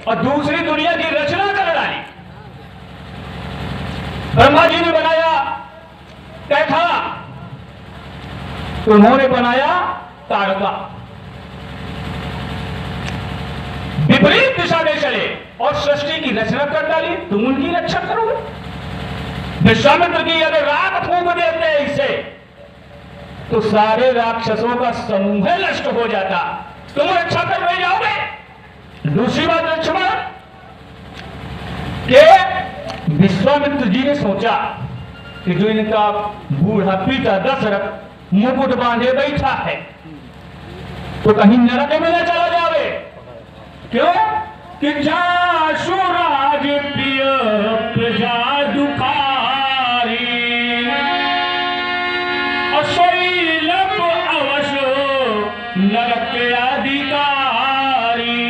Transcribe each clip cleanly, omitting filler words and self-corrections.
और दूसरी दुनिया की रचना कर डाली। ब्रह्मा जी ने बनाया कैथा, तो उन्होंने बनाया तारका। विपरीत दिशा में चले और सृष्टि की रचना कर डाली, तुम उनकी रक्षा करोगे। विश्वामित्र की अगर राख फूंक देते हैं इससे, तो सारे राक्षसों का समूह नष्ट हो जाता, तुम रक्षा कर रहे जाओगे। दूसरी बात लक्ष्मण के विश्वामित्र जी ने सोचा कि जो इनका बूढ़ा पिता दशरथ मुकुट बांधे बैठा है, तो कहीं नरक में न चला जावे। क्यों कि जासु राज प्रिय प्रजा दुखारी, अशैलप अवश्य नरक अधिकारी।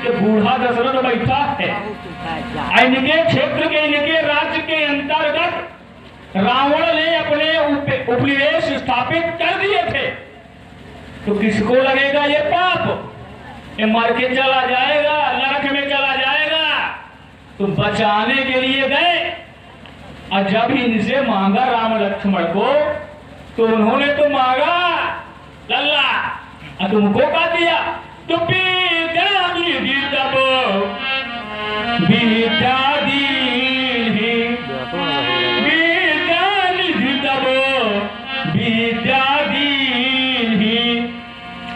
ये बूढ़ा दशरथ बैठा है, इनके क्षेत्र के, इनके राज्य के अंतर्गत रावण ने अपने उपनिवेश स्थापित कर दिए थे। तो किसको लगेगा ये पाप? ये मर के चला जाएगा, नरक में चला जाएगा। तो बचाने के लिए गए, और जब इनसे मांगा राम लक्ष्मण को, तो उन्होंने तो मांगा लल्ला, और तुमको क्या दिया? तो विद्या दी,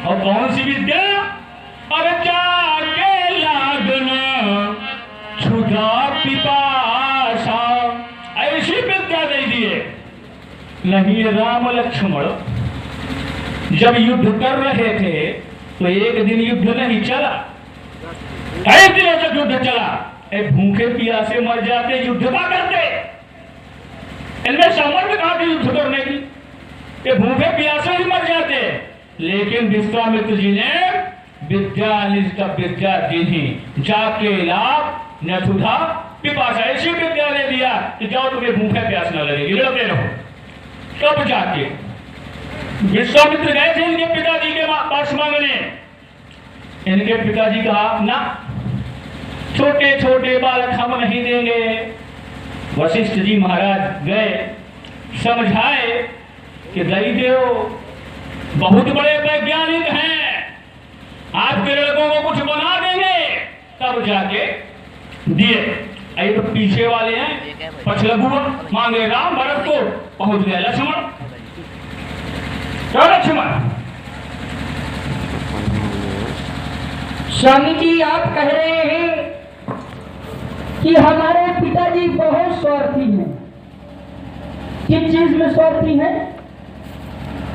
और कौन सी विद्या? और जाके लागना क्षुधा पिपासा, ऐसी विद्या दे दिए। नहीं राम लक्ष्मण जब युद्ध कर रहे थे, तो एक दिन युद्ध नहीं चला, कई दिनों तक युद्ध चला। भूखे प्यासे मर जाते, युद्ध क्या करते? इनमें सामर्थ्य कहां थी युद्ध करने की? ये भूखे प्यासे ही मर जाते। लेकिन विश्वामित्र जी ने विद्या विद्या दी, जाके लाभ न क्षुधा पिपासा, ऐसी विद्या दे दिया कि जाओ तुम्हें भूखे प्यास न लगेगी, लड़ते रहो। तब जाके विश्वामित्र गए थे इनके पिताजी के पास मांगने। इनके पिताजी कहा ना, छोटे छोटे बालक हम नहीं देंगे। वशिष्ठ जी महाराज गए, समझाए कि दई देव बहुत बड़े वैज्ञानिक हैं, आपके लड़कों को कुछ बना देंगे। तब जाके दिए। अरे तो पीछे वाले हैं पछलगु, मांगे राम भरत को, पहुंच गए लक्ष्मण। लक्ष्मण स्वामी जी आप कह रहे हैं कि हमारे पिताजी बहुत स्वार्थी हैं। किस चीज में स्वार्थी हैं?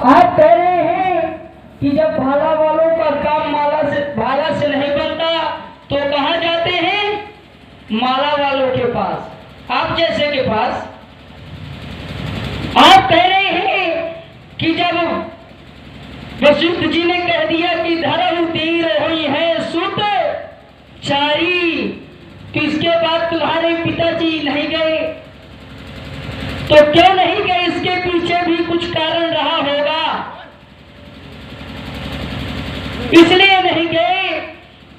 आप कह रहे हैं कि जब भाला वालों का काम भाला से नहीं बनता, तो कहां जाते हैं? माला वालों के पास, आप जैसे के पास। आप कह रहे हैं कि जब वशिष्ठ जी ने कह दिया कि धर्म तीर हुई है सुत चारी, तो इसके बाद तुम्हारे पिताजी नहीं गए। तो क्यों नहीं गए? इसके पीछे भी कुछ कारण रहा होगा, इसलिए नहीं गए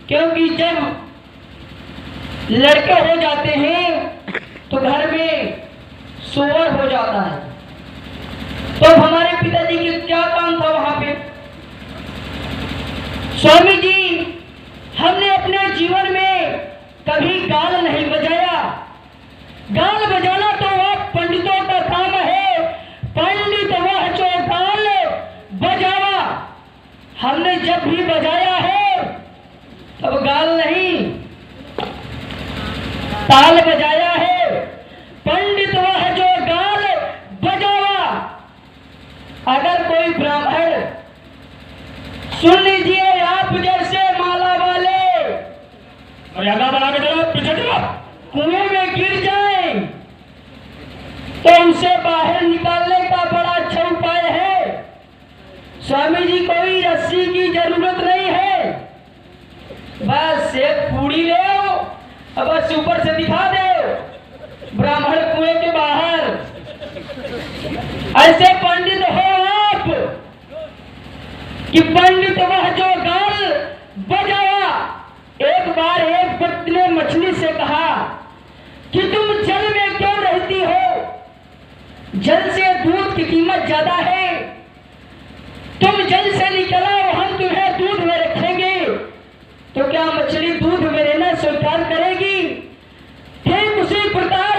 क्योंकि जब लड़के हो जाते हैं तो घर में सोवर हो जाता है। तो हमारे पिताजी के क्या काम था वहां पे? स्वामी जी, हमने अपने जीवन में कभी गाल नहीं बजाया। गाल बजाना तो वह पंडितों का काम है, पंडित वह जो गाल बजावा। हमने जब भी बजाया है तब गाल नहीं, ताल बजाया है। पंडित वह जो गाल बजावा। अगर कोई ब्राह्मण, सुन लीजिए, आप जैसे माला वाले मर्यादा बना के चलो, पीछे चलो, कुएं में गिर जाए तो उनसे बाहर निकालने का बड़ा अच्छा उपाय है। स्वामी जी, कोई रस्सी की जरूरत नहीं है, बस एक पूड़ी ले आओ और बस ऊपर से दिखा दो ब्राह्मण कुएं के बाहर। ऐसे पंडित हो आप कि पंडित वह जो गाल बजाया। एक बार एक व्यक्ति दूत ने मछली से कहा कि तुम जल में क्यों रहती हो? जल से दूध की कीमत ज्यादा है। तुम जल से निकल आओ, हम तुम्हें दूध में रखेंगे। तो क्या मछली दूध में रहना स्वीकार करेगी? ठीक उसी प्रकार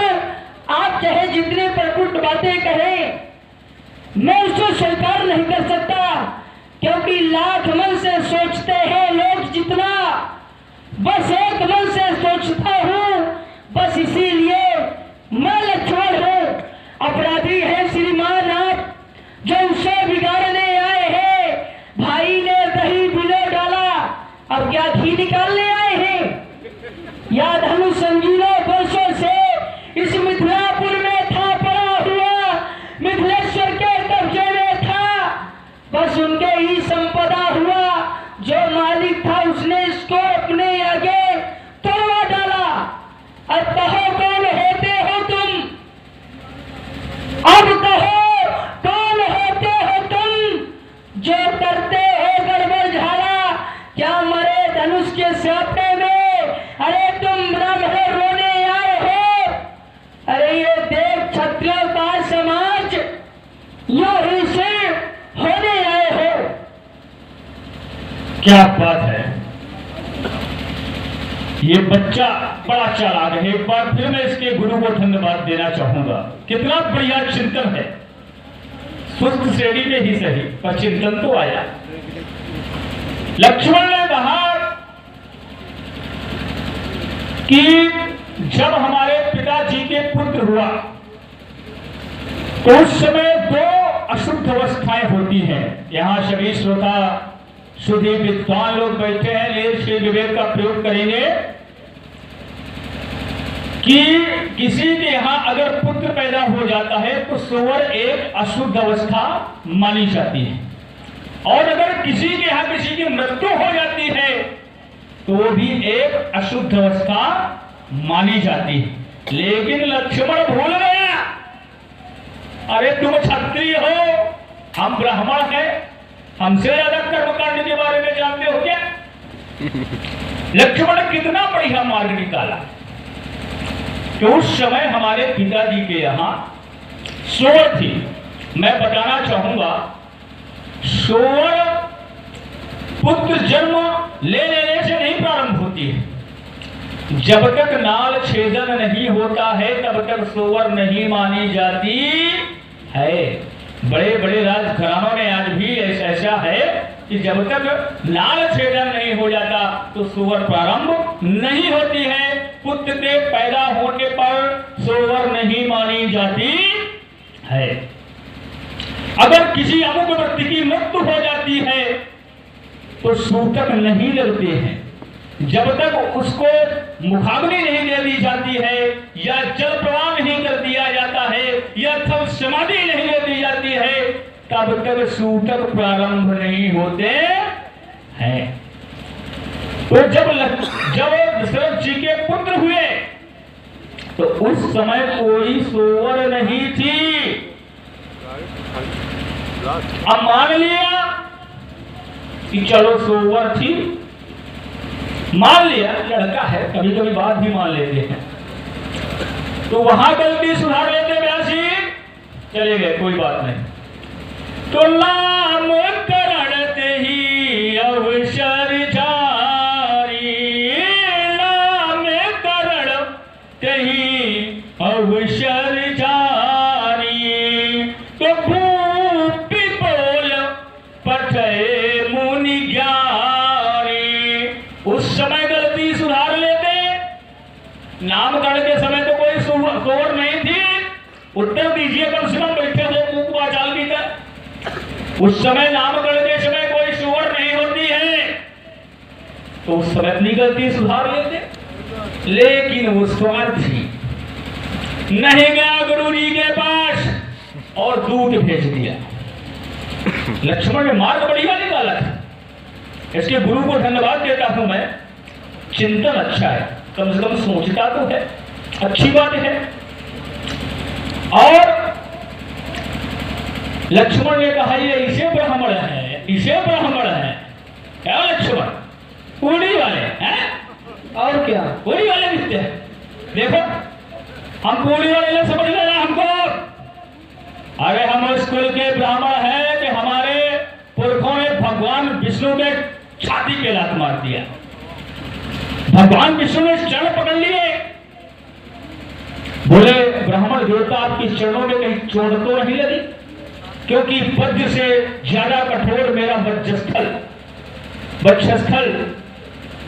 आप चाहे जितने प्रकुट बातें करें, मैं उसको स्वीकार नहीं कर सकता, क्योंकि लाख मन से सोचते हैं लोग जितना, बस एक मन से सोचता हूं, बस इसीलिए मैं लक्ष्मण हूं। अपराधी है श्रीमान आप, जो उसे बिगाड़ने आए हैं। भाई ने दही बिलो डाला, अब क्या घी निकालने आए हैं? या धनुष संजीवों वर्षों से इस मिथिलापुर में था पड़ा हुआ, मिथिलेश्वर के कब्जे में था, बस उनके ही संपदा हुआ। जो मालिक था उसने इसको अपने आगे तोड़वा डाला। अब कहो कौन होते हो तुम? अब कहो कौन होते हो तुम, जो करते हो गड़बड़ झाला? क्या मरे धनुष के सापे में? अरे तुम ब्रह्म रोने आए हो? अरे ये देव क्षत्रियों का समाज, यही से होने आए हो। क्या बात है, ये बच्चा बड़ा चालाक है। एक बार फिर मैं इसके गुरु को धन्यवाद देना चाहूंगा। कितना बढ़िया चिंतन है, सुस्त श्रेणी में ही सही पर चिंतन तो आया। लक्ष्मण ने कहा कि जब हमारे पिताजी के पुत्र हुआ तो उस समय दो अशुद्ध अवस्थाएं होती हैं। यहां सभी श्रोता शुद्धि विद्वान लोग बैठे हैं, लेकिन श्री विवेक का प्रयोग करेंगे कि किसी के यहां अगर पुत्र पैदा हो जाता है तो सुवर एक अशुद्ध अवस्था मानी जाती है, और अगर किसी के यहां किसी की मृत्यु हो जाती है तो वो भी एक अशुद्ध अवस्था मानी जाती है। लेकिन लक्ष्मण भूल गया, अरे तुम क्षत्रिय हो, हम ब्राह्मण हैं, हमसे ज्यादा कर्मकांड के बारे में जानते हो क्या? लक्ष्मण कितना बढ़िया मार्ग निकाला कि उस समय हमारे पिताजी के यहां सोवर थी। मैं बताना चाहूंगा, सोवर पुत्र जन्म ले लेने से नहीं प्रारंभ होती है। जब तक नाल छेदन नहीं होता है तब तक सोवर नहीं मानी जाती है। बड़े बड़े राजघरानों में आज भी ऐसा है कि जब तक नाल छेदन नहीं हो जाता तो सोवर प्रारंभ नहीं होती है। पुत्र के पैदा होने पर सोवर नहीं मानी जाती है। अगर किसी अमुक व्यक्ति की मृत्यु हो जाती है तो सूतक नहीं लगते हैं जब तक उसको मुखाग्नि नहीं दे दी जाती है, या जल प्रवाह नहीं कर दिया जाता है, या तब समाधि नहीं दे दी जाती है, तब तक सूतक प्रारंभ नहीं होते हैं। तो जब दशरथ जी के पुत्र हुए तो उस समय कोई सोवर नहीं थी। अब मान लिया कि चलो सोवर थी, मान लिया लड़का है, कभी कभी बात भी मान लेते हैं, तो वहां गलती सुधार लेते व्यासी, चले गए कोई बात नहीं। तो नाम करणते ही अवसर जारी, नाम करणते ही अवसर जारी, तो भूपि बोल पठे मुनि ज्ञानी। उस समय गलती सुधार लेते, नामकरण के समय तो कोई सोवर नहीं थी, उत्तर दीजिए कम से कम बैठे हो मुंह वाचाल की तरह। उस समय नामकरण के समय कोई सोवर नहीं होती है तो उस समय अपनी गलती सुधार लेते। लेकिन वो स्वार्थी नहीं गया गुरु जी के पास और दूत भेज दिया। लक्ष्मण ने मार्ग बढ़िया निकाला था, इसके गुरु को धन्यवाद देता हूं मैं। चिंतन अच्छा है, कम से कम सोचता तो है, अच्छी बात है। और लक्ष्मण ने कहा ये इसे ब्राह्मण है, इसे ब्राह्मण है। क्या लक्ष्मण? कूड़ी वाले हैं? और क्या? पूरी वाले रिश्ते हैं। देखो हम पूरी वाले लोग समझ लेना हमको। अरे हम उस कुल के ब्राह्मण हैं कि हमारे पुरखों ने भगवान विष्णु के छाती पे लात मार दिया। भगवान विष्णु ने चरण पकड़ लिए, बोले ब्राह्मण देवता आपके चरणों में कहीं चोट तो नहीं लगी, क्योंकि वज्र से ज्यादा कठोर मेरा वक्षस्थल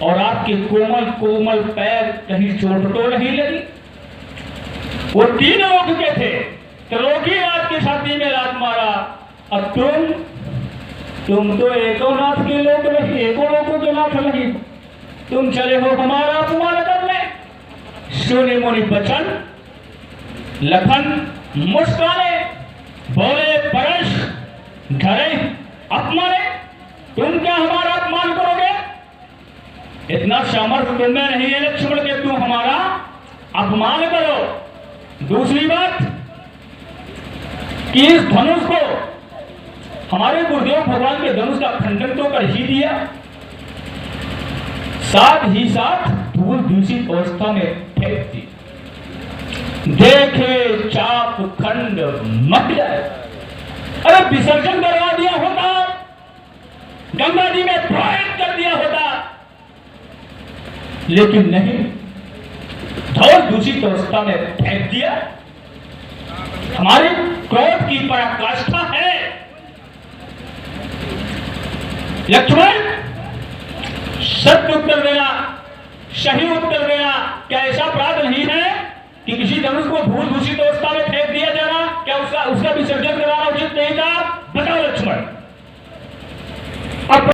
और आपके कोमल कोमल पैर, कहीं चोट तो नहीं लगी। वो 3 लोग के थे, त्रिलोकी आपकी छाती में लात मारा। अब तुम तो एको नाथ के लोग नहीं, एको लोगों के नाथ नहीं, तुम चले हो हमारा अपमान करने। सुने मुनि बचन, लखन मुस्काने, बोले परश घरे अपमाने, तुम क्या हमारा अपमान करोगे? इतना सामर्थ्य तुम्हें नहीं है लक्ष्मण के तुम हमारा अपमान करो। दूसरी बात कि इस धनुष को हमारे गुरुदेव भगवान के धनुष का खंडन तो कर ही दिया, साथ ही साथ धूल दूषित अवस्था में फेंक दी। देखे चाप खंड मत जाए। अरे विसर्जन करवा दिया होता, गंगा जी में प्रवाहित कर दिया होता, लेकिन नहीं, धूल दूषित अवस्था में फेंक दिया। हमारे क्रोध की पराकाष्ठा है। लक्ष्मण सत्य उत्तर देना, सही उत्तर देना। क्या ऐसा अपराध नहीं है कि किसी धनुष को धूल दूषित अवस्था में फेंक दिया जाना, क्या उसका विसर्जन कराना उचित नहीं था? बताओ लक्ष्मण।